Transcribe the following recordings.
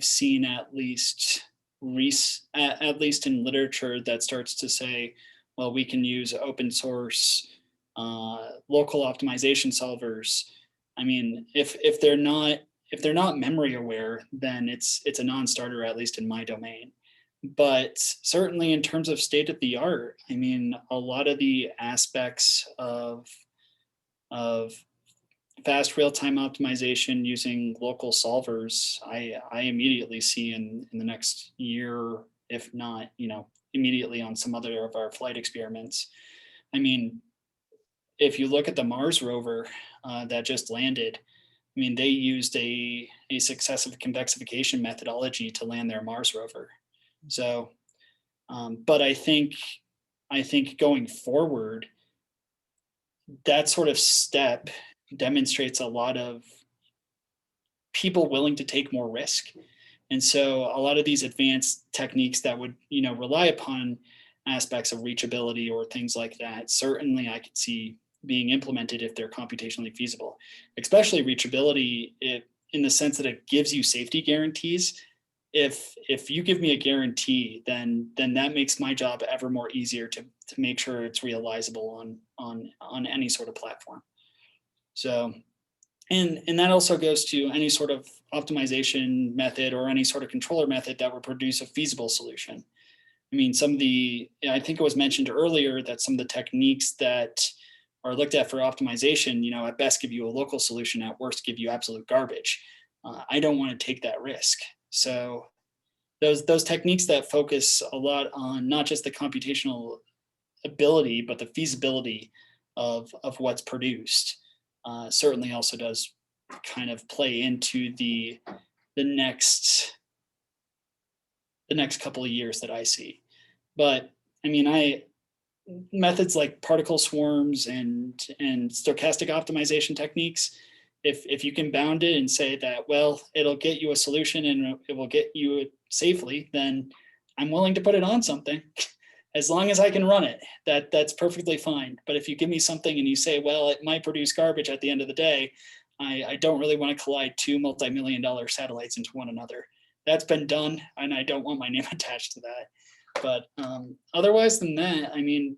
seen at least at least in literature that starts to say, well, we can use open source local optimization solvers. I mean, if they're not memory aware, then it's a non-starter, at least in my domain. But certainly in terms of state of the art, I mean, a lot of the aspects of fast real-time optimization using local solvers, I immediately see in the next year, if not, immediately on some other of our flight experiments. I mean, if you look at the Mars rover that just landed, I mean, they used a successive convexification methodology to land their Mars rover. So, but I think going forward, that sort of step demonstrates a lot of people willing to take more risk. And so a lot of these advanced techniques that would, rely upon aspects of reachability or things like that, certainly I could see being implemented if they're computationally feasible, especially reachability in the sense that it gives you safety guarantees. If you give me a guarantee, then that makes my job ever more easier to make sure it's realizable on any sort of platform. So, and that also goes to any sort of optimization method or any sort of controller method that would produce a feasible solution. I mean, I think it was mentioned earlier that some of the techniques that are looked at for optimization, at best give you a local solution, at worst give you absolute garbage. I don't want to take that risk. So those techniques that focus a lot on not just the computational ability, but the feasibility of what's produced, certainly also does kind of play into the next couple of years that I see. But I mean, methods like particle swarms and stochastic optimization techniques, if you can bound it and say that, well, it'll get you a solution and it will get you it safely, then I'm willing to put it on something. As long as I can run it, that's perfectly fine. But if you give me something and you say, well, it might produce garbage at the end of the day, I don't really want to collide two multi-million-dollar satellites into one another. That's been done, and I don't want my name attached to that. But otherwise than that, I mean,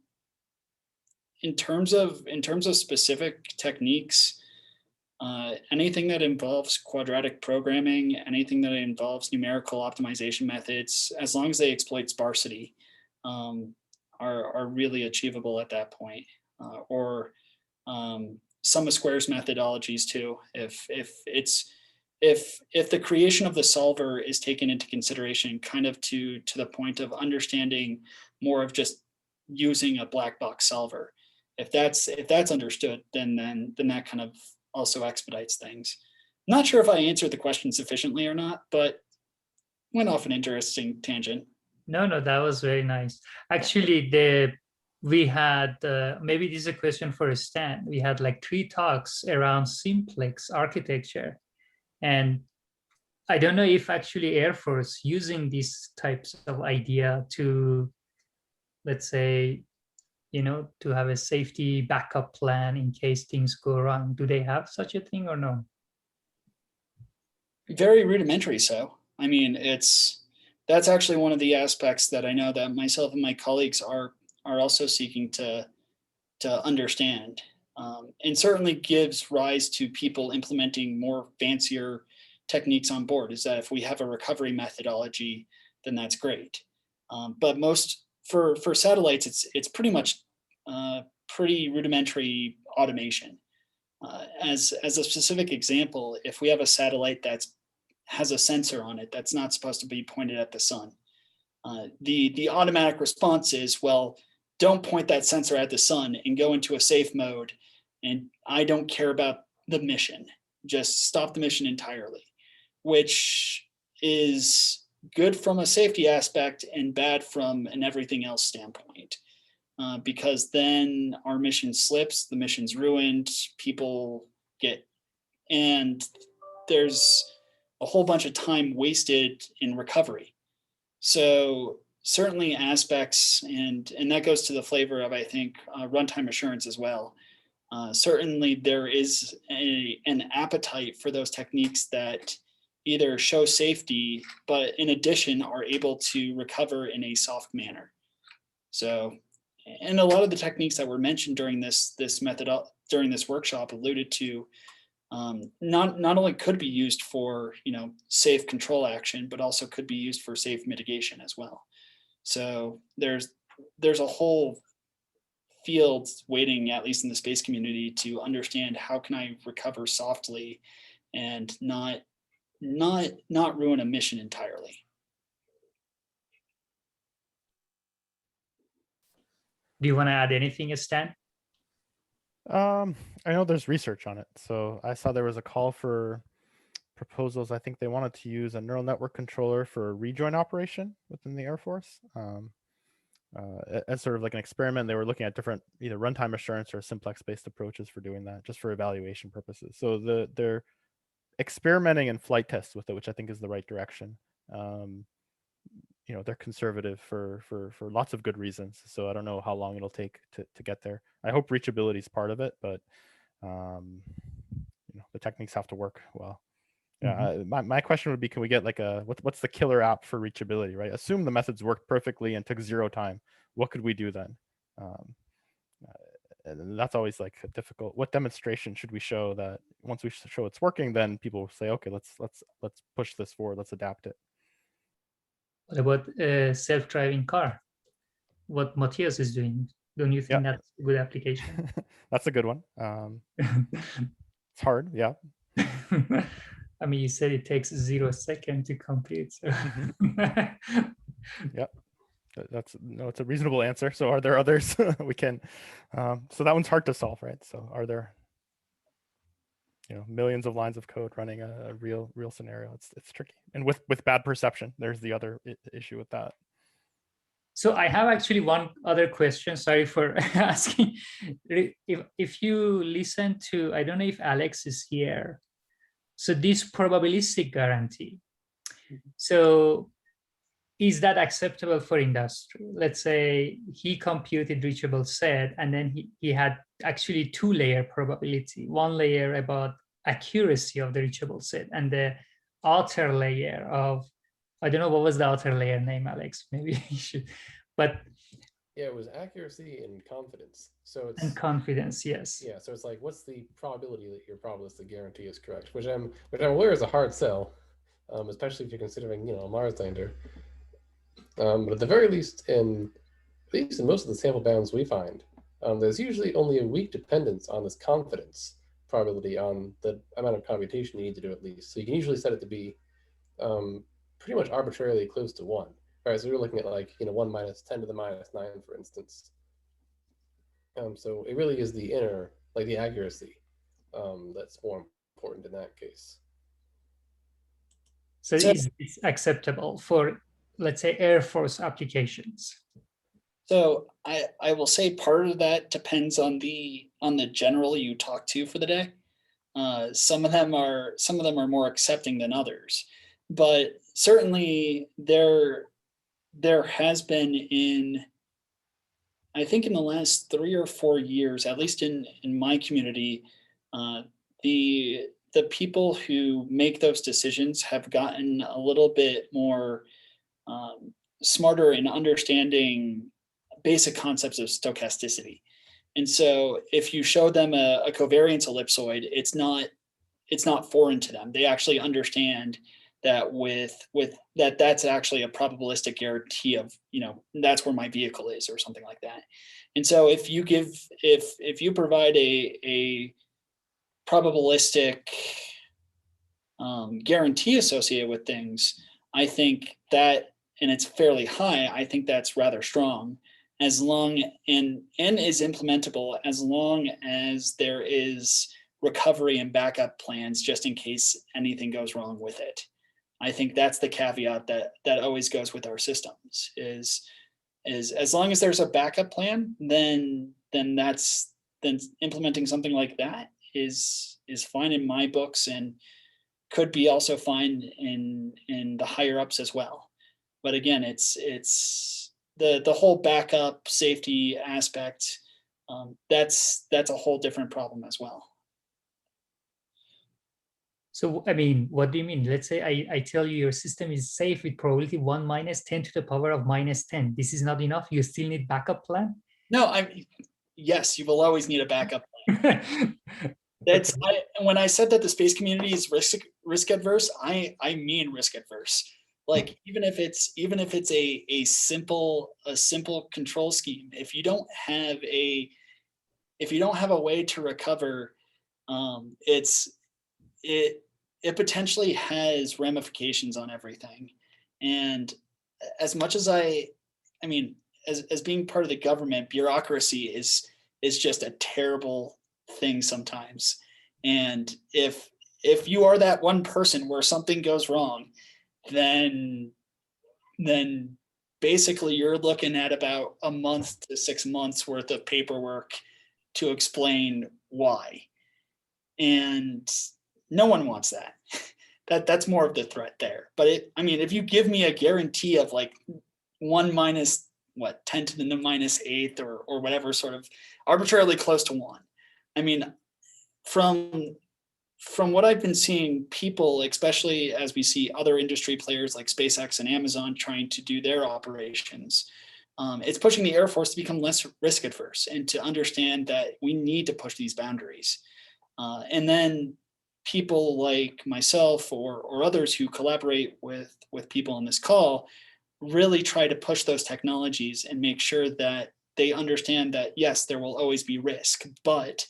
in terms of specific techniques, anything that involves quadratic programming, anything that involves numerical optimization methods, as long as they exploit sparsity, are really achievable at that point. Or sum of squares methodologies too. If the creation of the solver is taken into consideration, kind of to the point of understanding more of just using a black box solver, if that's understood, then that kind of also expedites things. I'm not sure if I answered the question sufficiently or not, but went off an interesting tangent. No, that was very nice. Actually, we had, maybe this is a question for Stan. We had like 3 talks around simplex architecture. And I don't know if actually Air Force using these types of idea to, let's say, to have a safety backup plan in case things go wrong. Do they have such a thing or no? Very rudimentary. So, I mean, that's actually one of the aspects that I know that myself and my colleagues are also seeking to understand, and certainly gives rise to people implementing more fancier techniques on board, is that if we have a recovery methodology, then that's great. But for satellites, it's pretty much pretty rudimentary automation. As a specific example, if we have a satellite that has a sensor on it that's not supposed to be pointed at the sun, the automatic response is, well, don't point that sensor at the sun and go into a safe mode, and I don't care about the mission. Just stop the mission entirely, which is good from a safety aspect and bad from an everything else standpoint. Because then our mission slips, the mission's ruined, and there's a whole bunch of time wasted in recovery. So certainly aspects, and that goes to the flavor of, I think, runtime assurance as well. Certainly there is an appetite for those techniques that either show safety, but in addition are able to recover in a soft manner. So, and a lot of the techniques that were mentioned during this method during this workshop alluded to, not only could be used for, safe control action, but also could be used for safe mitigation as well. So there's a whole field waiting, at least in the space community, to understand how can I recover softly and not ruin a mission entirely. Do you want to add anything, Stan? I know there's research on it. So I saw there was a call for proposals. I think they wanted to use a neural network controller for a rejoin operation within the Air Force. As sort of like an experiment, they were looking at different either runtime assurance or simplex-based approaches for doing that, just for evaluation purposes. So they're experimenting in flight tests with it, which I think is the right direction. They're conservative for lots of good reasons. So I don't know how long it'll take to get there. I hope reachability is part of it, but the techniques have to work well. Yeah, my question would be, can we get like what's the killer app for reachability, right? Assume the methods worked perfectly and took 0 time. What could we do then? And that's always like difficult. What demonstration should we show that once we show it's working, then people will say, okay, let's push this forward, let's adapt it. What about a self-driving car? What Matthias is doing? Don't you think that's a good application? That's a good one. It's hard, yeah. I mean, you said it takes 0 seconds to compute. So. Yep. It's a reasonable answer. So are there others we can? So that one's hard to solve, right? So are there, millions of lines of code running a real scenario? It's tricky, and with bad perception, there's the other issue with that. So I have actually one other question. Sorry for asking. If you listen to, I don't know if Alex is here. So this probabilistic guarantee. So is that acceptable for industry? Let's say he computed reachable set, and then he had actually 2-layer probability, 1 layer about accuracy of the reachable set, and the outer layer of, I don't know, what was the outer layer name, Alex? Maybe you should, but. Yeah, it was accuracy and confidence. So it's and confidence, yes. Yeah, so it's like, what's the probability that your probabilistic guarantee is correct? Which I'm aware is a hard sell, especially if you're considering, a Mars lander. But at the very least, at least in most of the sample bounds we find, there's usually only a weak dependence on this confidence probability on the amount of computation you need to do at least. So you can usually set it to be pretty much arbitrarily close to 1. Right, so we're looking at like 1 minus 10 to the minus 9, for instance. So it really is the inner, like the accuracy, that's more important in that case. So it's acceptable for, let's say, Air Force applications. So I will say part of that depends on the general you talk to for the day. Some of them are more accepting than others, but certainly there has been I think in the last 3 or 4 years, at least in my community, the people who make those decisions have gotten a little bit more smarter in understanding basic concepts of stochasticity. And so if you show them a covariance ellipsoid, it's not foreign to them. They actually understand that with that's actually a probabilistic guarantee of, that's where my vehicle is or something like that. And so if you provide a probabilistic guarantee associated with things, I think that, and it's fairly high, I think that's rather strong, as long and is implementable as long as there is recovery and backup plans just in case anything goes wrong with it. I think that's the caveat that always goes with our systems is as long as there's a backup plan, then implementing something like that is fine in my books and could be also fine in the higher ups as well. But again, it's the whole backup safety aspect. That's a whole different problem as well. So, I mean, what do you mean? Let's say I tell you your system is safe with probability 1 minus 10 to the power of minus 10. This is not enough. You still need backup plan? No, yes, you will always need a backup plan. That's when I said that the space community is risk adverse, I mean risk adverse. Like even if it's a simple control scheme, if you don't have a way to recover, it potentially has ramifications on everything. And as much as I mean, as being part of the government, bureaucracy is just a terrible thing sometimes. And if you are that one person where something goes wrong, then basically you're looking at about a month to 6 months worth of paperwork to explain why. And no one wants that. That's more of the threat there. But I mean, if you give me a guarantee of like 1 minus 10 to the minus 8th or whatever, sort of arbitrarily close to 1. I mean, from what I've been seeing, people, especially as we see other industry players like SpaceX and Amazon trying to do their operations, it's pushing the Air Force to become less risk adverse and to understand that we need to push these boundaries. And then people like myself or others who collaborate with people on this call really try to push those technologies and make sure that they understand that, yes, there will always be risk, but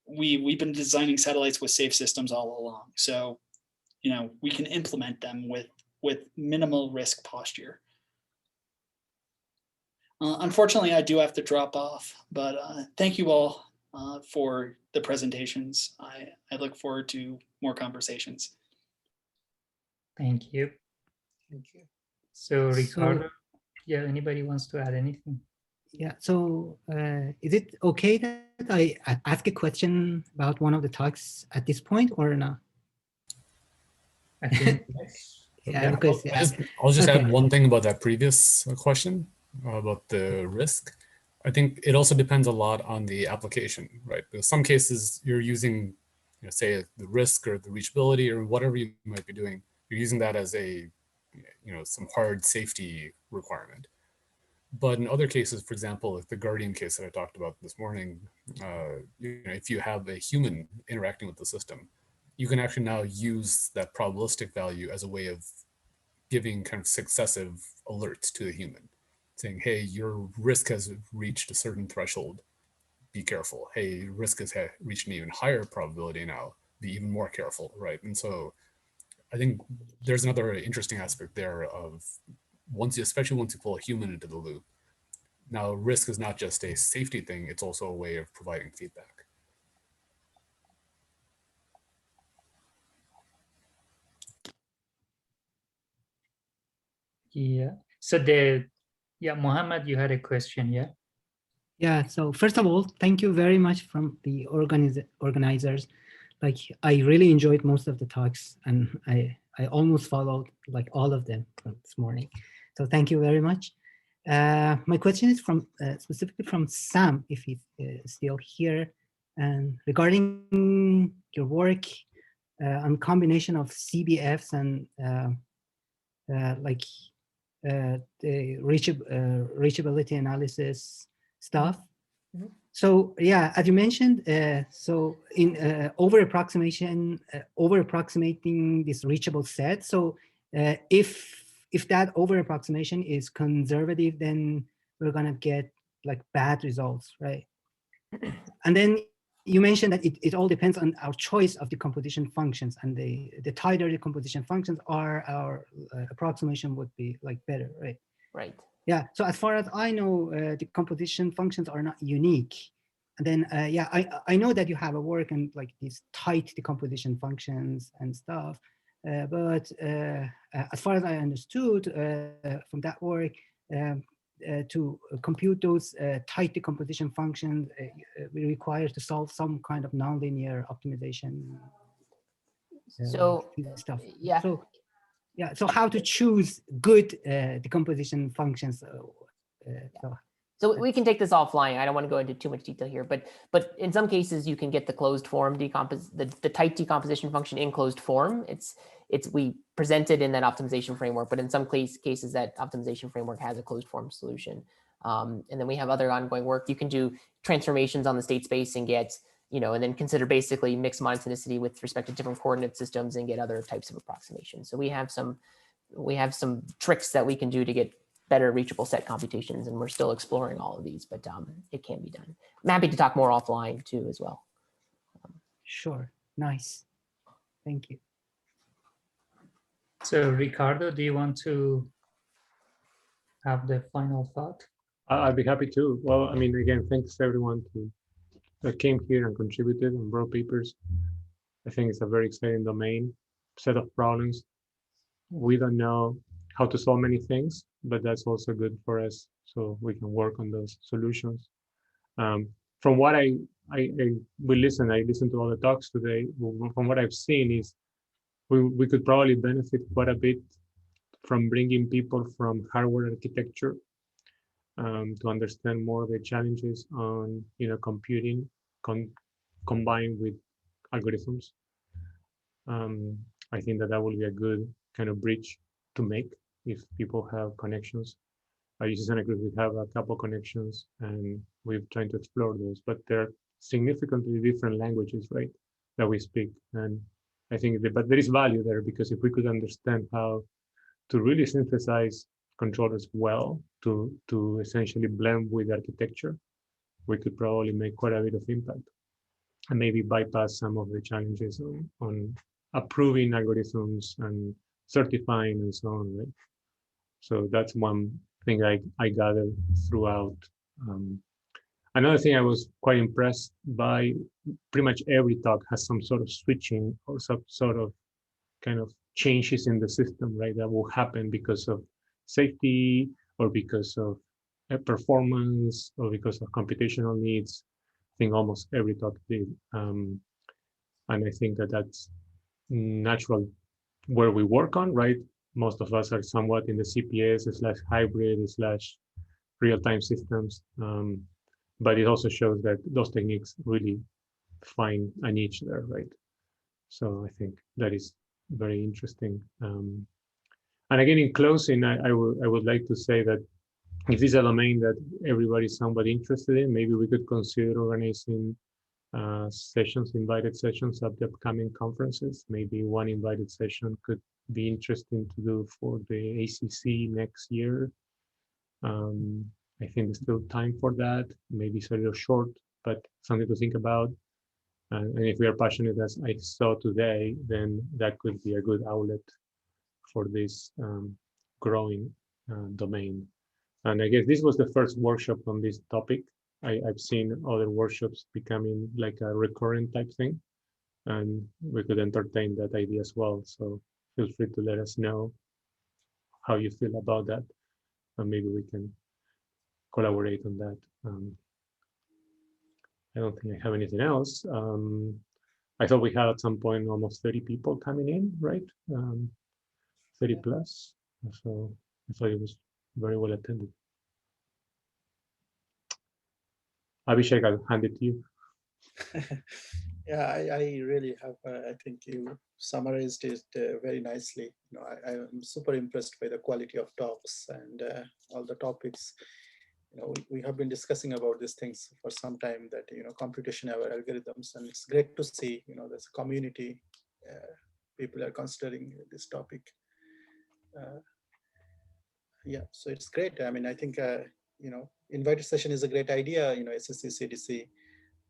we've been designing satellites with safe systems all along. So, we can implement them with minimal risk posture. Unfortunately, I do have to drop off, but thank you all for the presentations. I look forward to more conversations. Thank you. Thank you. So Ricardo, yeah, anybody wants to add anything? Yeah, so is it okay that I ask a question about one of the talks at this point or not? I think Yeah, because I'll just okay. add one thing about that previous question about the risk. I think it also depends a lot on the application, right? Because some cases you're using, say the risk or the reachability or whatever you might be doing, you're using that as a, some hard safety requirement. But in other cases, for example, like the Guardian case that I talked about this morning, if you have a human interacting with the system, you can actually now use that probabilistic value as a way of giving kind of successive alerts to the human, saying, hey, your risk has reached a certain threshold, be careful. Hey, risk has reached an even higher probability now, be even more careful, right? And so I think there's another interesting aspect there of especially once you pull a human into the loop. Now, risk is not just a safety thing, it's also a way of providing feedback. Yeah. So Mohammed, you had a question, yeah? Yeah, so first of all, thank you very much from the organizers. Like, I really enjoyed most of the talks and I almost followed like all of them this morning. So thank you very much. My question is from specifically from Sam, if he's still here, and regarding your work on combination of CBFs and the reachability analysis stuff. Mm-hmm. So yeah, as you mentioned, so in over approximating this reachable set. So if that over approximation is conservative, then we're gonna get like bad results, right? And then you mentioned that it all depends on our choice of the decomposition functions, and the tighter the decomposition functions are, our approximation would be like better, right? Right. Yeah, so as far as I know, the composition functions are not unique. And then, yeah, I know that you have a work and like these tight decomposition functions and stuff. But as far as I understood from that work, to compute those tight decomposition functions, we require to solve some kind of nonlinear optimization So stuff. yeah. So yeah, so how to choose good decomposition functions? So So we can take this offline. I don't want to go into too much detail here, but in some cases you can get the closed form the tight decomposition function in closed form. We present it in that optimization framework, but in some cases that optimization framework has a closed form solution. And then we have other ongoing work. You can do transformations on the state space and get, and then consider basically mixed monotonicity with respect to different coordinate systems and get other types of approximations. So we have some tricks that we can do to get better reachable set computations, and we're still exploring all of these, but it can be done. I'm happy to talk more offline too as well. Sure, nice, thank you. So Ricardo, do you want to have the final thought? I'd be happy to. Well, I mean, again, thanks to everyone that came here and contributed and wrote papers. I think it's a very exciting domain, set of problems. We don't know how to solve many things, but that's also good for us, so we can work on those solutions. From what I listened to all the talks today. From what I've seen is we could probably benefit quite a bit from bringing people from hardware architecture to understand more the challenges on computing combined with algorithms. I think that will be a good kind of bridge to make if people have connections. At UC Santa Cruz, we have a couple connections, and we're trying to explore those. But there are significantly different languages, right, that we speak. And I think but there is value there, because if we could understand how to really synthesize controllers well to essentially blend with architecture, we could probably make quite a bit of impact and maybe bypass some of the challenges on approving algorithms and certifying and so on, right? So that's one thing I gathered throughout. Another thing I was quite impressed by, pretty much every talk has some sort of switching or some sort of kind of changes in the system, right? That will happen because of safety or because of performance or because of computational needs. I think almost every talk did. And I think that's natural where we work on, right? Most of us are somewhat in the CPS/hybrid/real-time systems. But it also shows that those techniques really find a niche there, right? So I think that is very interesting. And again, in closing, I would like to say that if this is a domain that everybody's somewhat interested in, maybe we could consider organizing invited sessions at the upcoming conferences. Maybe one invited session could be interesting to do for the ACC next year. I think there's still time for that. Maybe it's a little short, but something to think about. And if we are passionate, as I saw today, then that could be a good outlet for this growing domain. And I guess this was the first workshop on this topic. I've seen other workshops becoming like a recurrent type thing, and we could entertain that idea as well. So feel free to let us know how you feel about that, and maybe we can collaborate on that. I don't think I have anything else. I thought we had at some point almost 30 people coming in, right? 30 plus. So I thought it was very well attended. Abhishek, I'll hand it to you. Yeah, I really have. I think you summarized it very nicely. I'm super impressed by the quality of talks and all the topics. We have been discussing about these things for some time, that computation algorithms, and it's great to see there's a community. People are considering this topic. Yeah, so it's great. I mean, I think invited session is a great idea. SSC, CDC,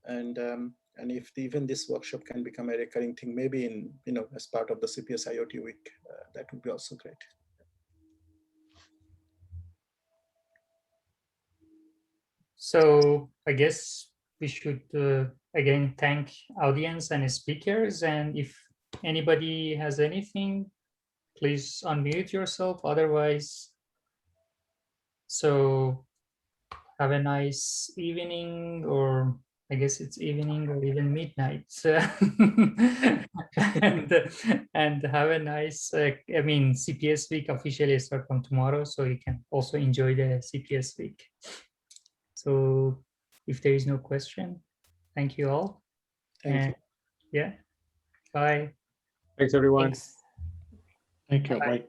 and if even this workshop can become a recurring thing, maybe in as part of the CPS IoT week, that would be also great. So I guess we should again thank audience and speakers. And if anybody has anything, please unmute yourself. Otherwise, so have a nice evening, or I guess it's evening or even midnight. and have a nice, I mean, CPS week officially starts from tomorrow, so you can also enjoy the CPS week. So if there is no question, thank you all. Thank you. And yeah, bye. Thanks, everyone. Thanks. Thank you. Bye-bye. Bye.